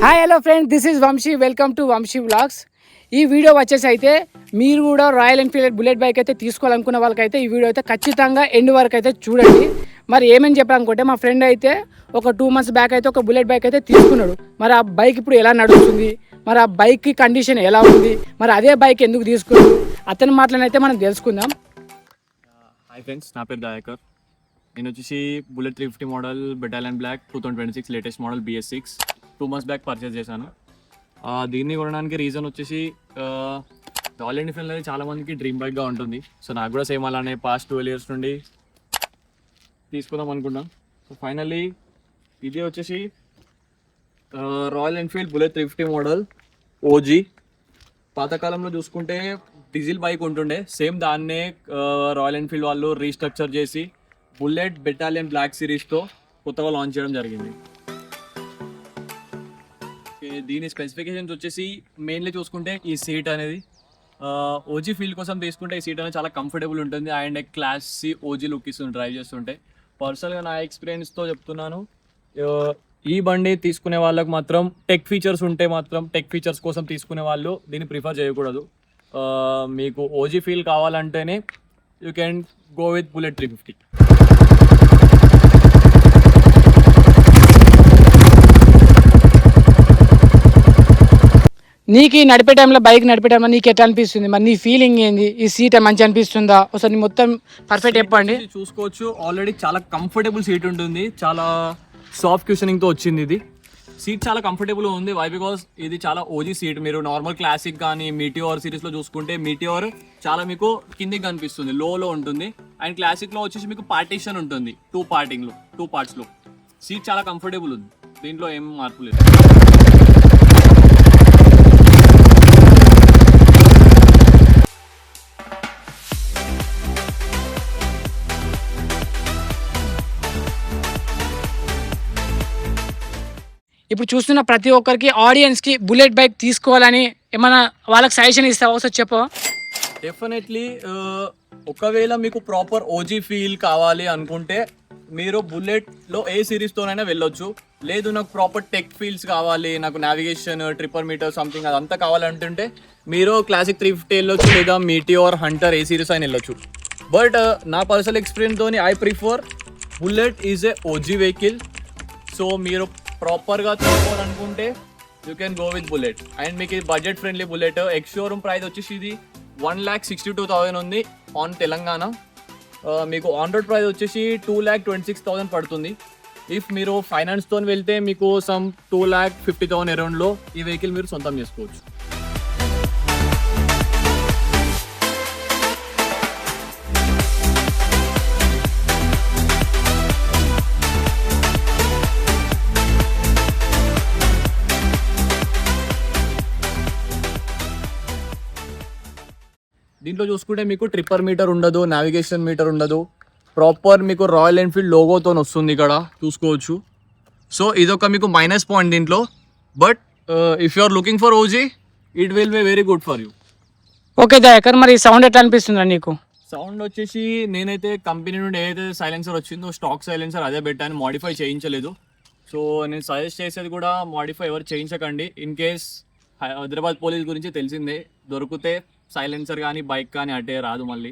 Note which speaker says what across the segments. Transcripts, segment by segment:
Speaker 1: Hi hello friends, this is Vamsi. Welcome to Vamsi vlogs. ఈ video వచ్చేసి అయితే మీరు కూడా రాయల్ ఎన్ఫీల్డ్ బుల్లెట్ బైక్ అయితే తీసుకోవాలనుకున్న వాళ్ళకైతే ఈ వీడియో అయితే ఖచ్చితంగా ఎండ్ వరకు అయితే చూడండి. మరి ఏమని చెప్పాలనుకుంటే మా ఫ్రెండ్ అయితే ఒక 2 months బ్యాక్ అయితే ఒక బుల్లెట్ బైక్ అయితే తీసుకున్నాడు. మరి ఆ బైక్ ఇప్పుడు ఎలా నడుస్తుంది, మరి ఆ బైక్ కండిషన్ ఎలా ఉంది, మరి అదే బైక్ ఎందుకు తీసుకున్నాడు, అతని మాటలనైతే మనం తెలుసుకుందాం.
Speaker 2: హాయ్ ఫ్రెండ్స్, నా పేరు దయాకర్. నేను వచ్చేసి Bullet 350 model Battalion Black 2026 latest model BS6 2 months back purchase చేశాను. దీన్ని కొనడానికి రీజన్ వచ్చేసి రాయల్ ఎన్ఫీల్డ్ అనేది చాలా మందికి డ్రీమ్ బైక్గా ఉంటుంది. సో నాకు కూడా సేమ్ అలానే పాస్ట్ 12 years నుండి తీసుకుందాం అనుకున్నాం. సో ఫైనల్లీ ఇది వచ్చేసి royal Enfield bullet 350 model OG. పాతకాలంలో చూసుకుంటే డీజిల్ బైక్ ఉంటుండే, సేమ్ దాన్నే రాయల్ ఎన్ఫీల్డ్ వాళ్ళు రీస్ట్రక్చర్ చేసి బుల్లెట్ బెటాలియన్ బ్లాక్ సిరీస్తో కొత్తగా లాంచ్ చేయడం జరిగింది. దీని స్పెసిఫికేషన్స్ వచ్చేసి మెయిన్లీ చూసుకుంటే ఈ సీట్ అనేది OG ఫీల్ కోసం తీసుకుంటే ఈ సీట్ అనేది చాలా కంఫర్టబుల్ ఉంటుంది అండ్ క్లాసీ OG లుక్ ఇస్తుంది డ్రైవ్ చేస్తుంటే. పర్సనల్గా నా ఎక్స్పీరియన్స్తో చెప్తున్నాను, ఈ బండి తీసుకునే వాళ్ళకి మాత్రం టెక్ ఫీచర్స్ కోసం తీసుకునే వాళ్ళు దీన్ని ప్రిఫర్ చేయకూడదు. మీకు OG ఫీల్ కావాలంటేనే you can go with Bullet 350.
Speaker 1: నీకు ఈ నడిపే టైంలో బైక్ నడిపే టైంలో నీకు ఎట్లా అనిపిస్తుంది, మరి నీ ఫీలింగ్ ఏంది, ఈ సీట్ మంచి అనిపిస్తుందా, ఒకసారి నీ మొత్తం పర్ఫెక్ట్ చెప్పండి.
Speaker 2: చూసుకోవచ్చు, ఆల్రెడీ చాలా కంఫర్టబుల్ సీట్ ఉంటుంది, చాలా సాఫ్ట్ క్యూషనింగ్తో వచ్చింది. ఇది సీట్ చాలా కంఫర్టబుల్ ఉంది. వై బికాస్ ఇది చాలా OG సీట్. మీరు నార్మల్ క్లాసిక్ కానీ మీటియోర్ సిరీస్లో చూసుకుంటే మీటియోర్ చాలా మీకు కిందికి కనిపిస్తుంది, లోలో ఉంటుంది. అండ్ క్లాసిక్లో వచ్చేసి మీకు పార్టీషన్ ఉంటుంది, 2 partsలో. సీట్ చాలా కంఫర్టబుల్ ఉంది, దీంట్లో ఏం మార్పు లేదు.
Speaker 1: ఇప్పుడు చూస్తున్న ప్రతి ఒక్కరికి ఆడియన్స్కి బుల్లెట్ బైక్ తీసుకోవాలని ఏమైనా వాళ్ళకి సజెషన్ ఇస్తావా, ఒకసారి చెప్పవా?
Speaker 2: డెఫినెట్లీ ఒకవేళ మీకు ప్రాపర్ OG ఫీల్ కావాలి అనుకుంటే మీరు బుల్లెట్లో ఏ సిరీస్తోనైనా వెళ్ళొచ్చు. లేదు నాకు ప్రాపర్ టెక్ ఫీల్స్ కావాలి, నాకు నావిగేషన్ ట్రిపర్ మీటర్ సంథింగ్ అదంతా కావాలంటుంటే మీరు క్లాసిక్ 350 వెళ్ళొచ్చు, లేదా మీటియోర్ హంటర్ ఏ సిరీస్ అయినా వెళ్ళొచ్చు. బట్ నా పర్సనల్ ఎక్స్పీరియన్స్తో I prefer Bullet is a OG vehicle. So మీరు ప్రాపర్గా తీసుకోవాలనుకుంటే you can go with Bullet. And మీకు ఇది budget friendly Bullet. Ex showroom price వచ్చేసి ఇది 1,62,000 ఉంది ఆన్ తెలంగాణ. మీకు ఆన్ రోడ్ ప్రైస్ వచ్చేసి 2,26,000 పడుతుంది. ఇఫ్ మీరు ఫైనాన్స్తో వెళ్తే మీకు సమ్ 2,50,000 అరౌండ్లో ఈ వెహికల్ మీరు సొంతం చేసుకోవచ్చు. దీంట్లో చూసుకుంటే మీకు ట్రిప్పర్ మీటర్ ఉండదు, నావిగేషన్ మీటర్ ఉండదు. ప్రాపర్ మీకు రాయల్ ఎన్ఫీల్డ్ లోగోతో వస్తుంది ఇక్కడ చూసుకోవచ్చు. సో ఇదొక మీకు మైనస్ పాయింట్ దీంట్లో. But if you are looking for OG it will be very good for you.
Speaker 1: Okay Dayakar, మరి సౌండ్ ఎట్లా అనిపిస్తుందా నీకు?
Speaker 2: సౌండ్ వచ్చేసి నేనైతే కంపెనీ నుండి ఏదైతే సైలెన్సర్ వచ్చిందో స్టాక్ సైలెన్సర్ అదే పెట్టాను, మాడిఫై చేయించలేదు. సో నేను సజెస్ట్ చేసేది కూడా మాడిఫై ఎవరు చేయించకండి. ఇన్ కేస్ హైదరాబాద్ పోలీస్ గురించి తెలిసిందే, దొరికితే సైలెన్సర్ కానీ బైక్ కానీ అటే రాదు మళ్ళీ.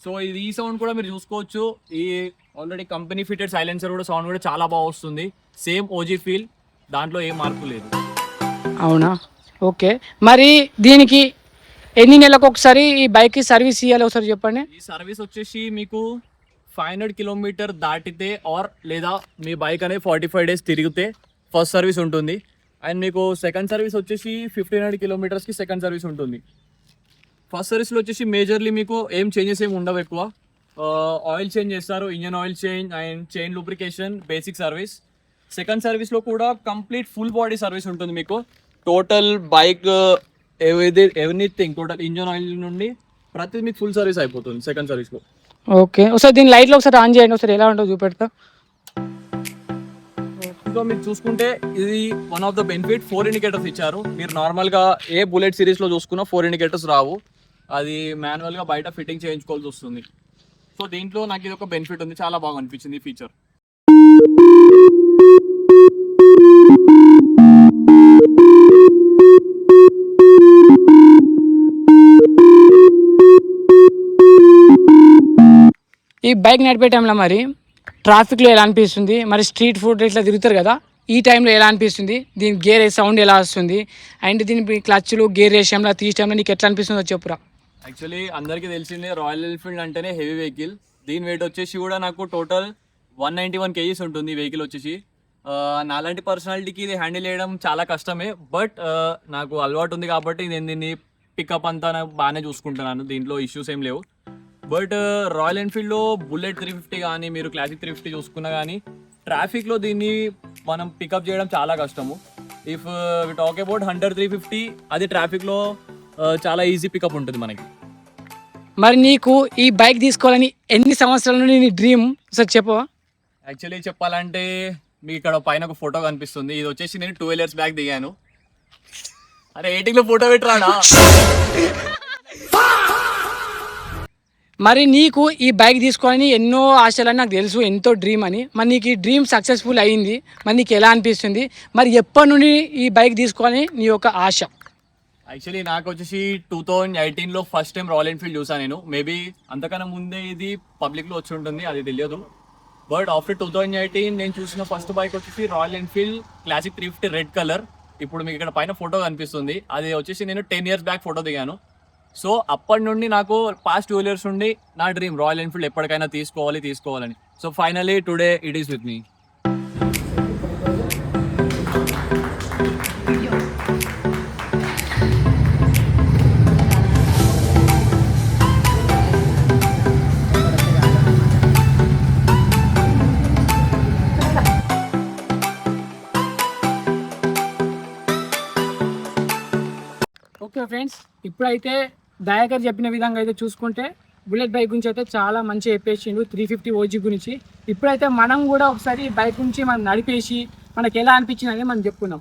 Speaker 2: సో ఇది ఈ సౌండ్ కూడా మీరు చూసుకోవచ్చు. ఈ ఆల్రెడీ కంపెనీ ఫిటెడ్ సైలెన్సర్ కూడా సౌండ్ కూడా చాలా బాగా వస్తుంది, సేమ్ OG ఫీల్, దాంట్లో ఏం మార్పు లేదు.
Speaker 1: అవునా? ఓకే, మరి దీనికి ఎన్ని నెలలకు ఒకసారి ఈ బైక్కి సర్వీస్ ఇవ్వాలి, ఒకసారి చెప్పండి.
Speaker 2: ఈ సర్వీస్ వచ్చేసి మీకు 500 kilometers దాటితే లేదా మీ బైక్ అనేది 45 days తిరిగితే ఫస్ట్ సర్వీస్ ఉంటుంది. అండ్ మీకు సెకండ్ సర్వీస్ వచ్చేసి 1,500 kilometersకి సెకండ్ సర్వీస్ ఉంటుంది. ఫస్ట్ సర్వీస్లో వచ్చేసి మేజర్లీ మీకు ఏం చేంజెస్ ఏమి ఉండవు ఎక్కువ. ఆయిల్ చేంజ్ చేస్తారు, engine oil change and chain lubrication, basic service. Second సర్వీస్లో కూడా కంప్లీట్ ఫుల్ బాడీ సర్వీస్ ఉంటుంది మీకు. Total bike everything, total engine oil నుండి ప్రతిదీ మీకు ఫుల్ సర్వీస్ అయిపోతుంది సెకండ్ సర్వీస్లో.
Speaker 1: ఓకే, ఒకసారి దీని లైట్లో ఒకసారి ఆన్ చేయండి, ఒకసారి ఎలా ఉంటుందో చూపెడతా.
Speaker 2: సో మీరు చూసుకుంటే ఇది one of the benefit, 4 indicators ఇచ్చారు. మీరు నార్మల్గా ఏ బుల్లెట్ సిరీస్లో చూసుకున్నా 4 indicators రావు. అది మాన్యువల్గా బయట ఫిట్టింగ్ చేయించుకోవాల్సి వస్తుంది. సో దీంట్లో నాకు ఇది ఒక బెనిఫిట్ ఉంది, చాలా బాగా అనిపించింది ఈ ఫీచర్.
Speaker 1: ఈ బైక్ నడిపే టైంలో మరి ట్రాఫిక్లో ఎలా అనిపిస్తుంది, మరి స్ట్రీట్ ఫుడ్ ఇట్లా తిరుగుతారు కదా, ఈ టైంలో ఎలా అనిపిస్తుంది, దీని గేర్ సౌండ్ ఎలా వస్తుంది, అండ్ దీని క్లచ్లు గేర్ వేసేయంలో తీసే టైంలో నీకు ఎట్లా అనిపిస్తుందో చెప్పురా.
Speaker 2: యాక్చువల్లీ అందరికీ తెలిసిందే రాయల్ ఎన్ఫీల్డ్ అంటేనే హెవీ వెహికల్. దీని వెయిట్ వచ్చేసి కూడా నాకు టోటల్ 191 kgs ఉంటుంది ఈ వెహికల్ వచ్చేసి. నాలాంటి పర్సనాలిటీకి ఇది హ్యాండిల్ చేయడం చాలా కష్టమే, బట్ నాకు అలవాటు ఉంది కాబట్టి నేను దీన్ని పికప్ అంతా నాకు బాగానే చూసుకుంటున్నాను, దీంట్లో ఇష్యూస్ ఏం లేవు. బట్ రాయల్ ఎన్ఫీల్డ్లో బుల్లెట్ 350 కానీ మీరు క్లాసిక్ 350 చూసుకున్నా కానీ ట్రాఫిక్లో దీన్ని మనం పికప్ చేయడం చాలా కష్టము. ఇఫ్ టాక్ అబౌట్ 100-350 అది ట్రాఫిక్లో చాలా ఈజీ పికప్ ఉంటుంది మనకి.
Speaker 1: మరి నీకు ఈ బైక్ తీసుకోవాలని ఎన్ని సంవత్సరాల నుండి నీ డ్రీమ్ సార్ చెప్పవా?
Speaker 2: యాక్చువల్లీ చెప్పాలంటే మీకు ఇక్కడ పైన ఒక ఫోటో కనిపిస్తుంది, ఇది వచ్చేసి నేను 12 years బ్యాక్ దిగాను. అరే 18లో ఫోటో పెట్టరాడా?
Speaker 1: మరి నీకు ఈ బైక్ తీసుకోవాలని ఎన్నో ఆశలని నాకు తెలుసు, ఎంతో డ్రీమ్ అని. మరి నీకు ఈ డ్రీమ్ సక్సెస్ఫుల్ అయ్యింది, మరి నీకు ఎలా అనిపిస్తుంది, మరి ఎప్పటి నుండి ఈ బైక్ తీసుకోవాలని నీ యొక్క ఆశ?
Speaker 2: యాక్చువల్లీ నాకు వచ్చేసి 2018లో ఫస్ట్ టైం రాయల్ ఎన్ఫీల్డ్ చూసాను నేను. మేబీ అంతకన్నా ముందే ఇది పబ్లిక్లో వచ్చి ఉంటుంది, అది తెలియదు. బట్ ఆఫ్టర్ 2018 నేను చూసిన ఫస్ట్ బైక్ వచ్చేసి royal Enfield classic 350 red colour. ఇప్పుడు మీకు ఇక్కడ పైన ఫోటో కనిపిస్తుంది, అది వచ్చేసి నేను 10 years బ్యాక్ ఫోటో దిగాను. సో అప్పటి నుండి నాకు పాస్ట్ 2 years నుండి నా డ్రీమ్ రాయల్ ఎన్ఫీల్డ్ ఎప్పటికైనా తీసుకోవాలని. So finally today it is with me.
Speaker 1: Okay friends, ఇప్పుడైతే దయాకర్ చెప్పిన విధంగా అయితే చూసుకుంటే బుల్లెట్ బైక్ గురించి అయితే చాలా మంచి చెప్పేసిండు 350 OG గురించి. ఇప్పుడైతే మనం కూడా ఒకసారి బైక్ గురించి మనం నడిపేసి మనకి ఎలా అనిపించింది అనేది మనం చెప్పుకుందాం.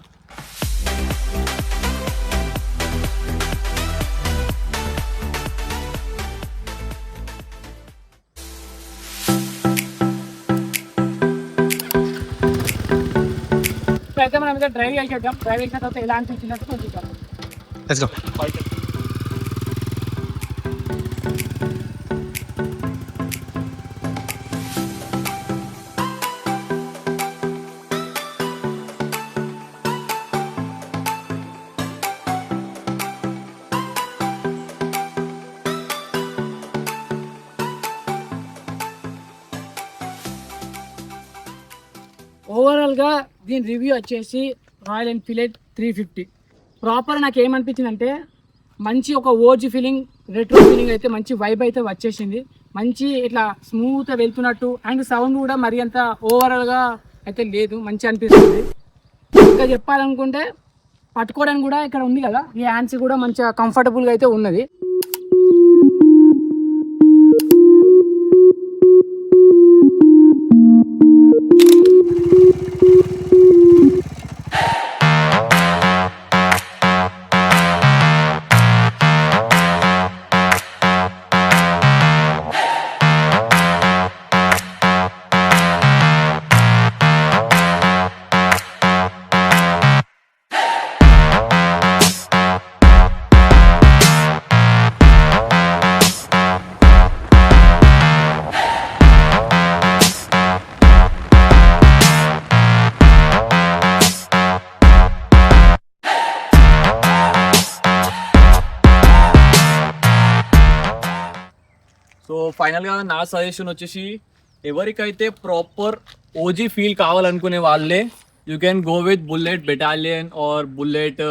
Speaker 1: ఇప్పుడైతే మనం అయితే డ్రైవ్ చేసేద్దాం, డ్రైవ్ చేసిన తర్వాత ఎలా అనిపించింది అంటే కొంచెం
Speaker 3: Let's go.
Speaker 1: ఓవరాల్గా దీని రివ్యూ వచ్చేసి రాయల్ ఎన్ఫీల్డ్ 350 ప్రాపర్ నాకు ఏమనిపించింది అంటే మంచి ఒక ఓజీ ఫీలింగ్, రెట్రో ఫీలింగ్ అయితే మంచి వైబ్ అయితే వచ్చేసింది. మంచి ఇట్లా స్మూత్గా వెళ్తున్నట్టు, అండ్ సౌండ్ కూడా మరి అంత ఓవరాల్గా అయితే లేదు, మంచి అనిపిస్తుంది. ఇంకా చెప్పాలనుకుంటే పట్టుకోవడానికి కూడా ఇక్కడ ఉంది కదా, ఈ హ్యాండ్స్ కూడా మంచిగా కంఫర్టబుల్గా అయితే ఉన్నది.
Speaker 2: సో ఫైనల్గా నా సజెషన్ వచ్చేసి ఎవరికైతే ప్రాపర్ ఓజీ ఫీల్ కావాలనుకునే వాళ్ళే you can go with Bullet Battalion or Bullet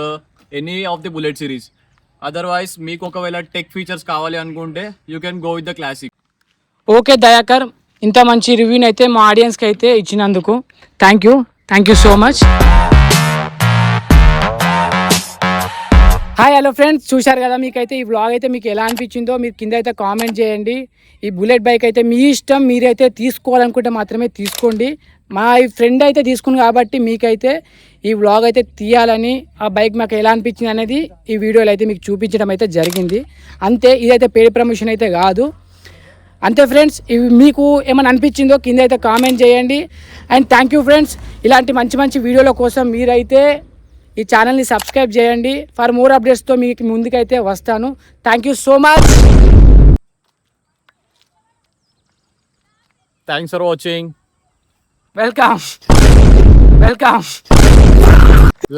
Speaker 2: any of the Bullet series. Otherwise మీకు ఒకవేళ టెక్ ఫీచర్స్ కావాలి అనుకుంటే you can go with the Classic.
Speaker 1: Okay Dayakar, ఇంత మంచి రివ్యూని అయితే మా ఆడియన్స్కి అయితే ఇచ్చినందుకు thank you so much. Hi hello friends, చూశారు కదా, మీకైతే ఈ వ్లాగ్ అయితే మీకు ఎలా అనిపించిందో మీరు కింద అయితే కామెంట్ చేయండి. ఈ బుల్లెట్ బైక్ అయితే మీ ఇష్టం, మీరైతే తీసుకోవాలనుకుంటే మాత్రమే తీసుకోండి. మా ఫ్రెండ్ అయితే తీసుకుంది కాబట్టి మీకైతే ఈ వ్లాగ్ అయితే తీయాలని ఆ బైక్ మాకు ఎలా అనిపించింది అనేది ఈ వీడియోలో అయితే మీకు చూపించడం అయితే జరిగింది. అంతే, ఇదైతే పేడ్ ప్రమోషన్ అయితే కాదు. అంతే ఫ్రెండ్స్, ఇవి మీకు ఏమైనా అనిపించిందో కింద అయితే కామెంట్ చేయండి. And thank you friends. ఇలాంటి మంచి మంచి వీడియోల కోసం మీరైతే ఈ ఛానల్ని సబ్స్క్రైబ్ చేయండి. ఫర్ మోర్ అప్డేట్స్తో మీకు ముందుకైతే వస్తాను. Thank you so much.
Speaker 2: Thanks for watching.
Speaker 1: Welcome.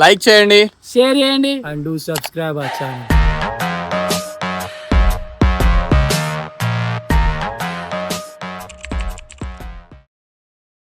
Speaker 2: Like చేయండి,
Speaker 1: షేర్ చేయండి
Speaker 3: and do subscribe our channel.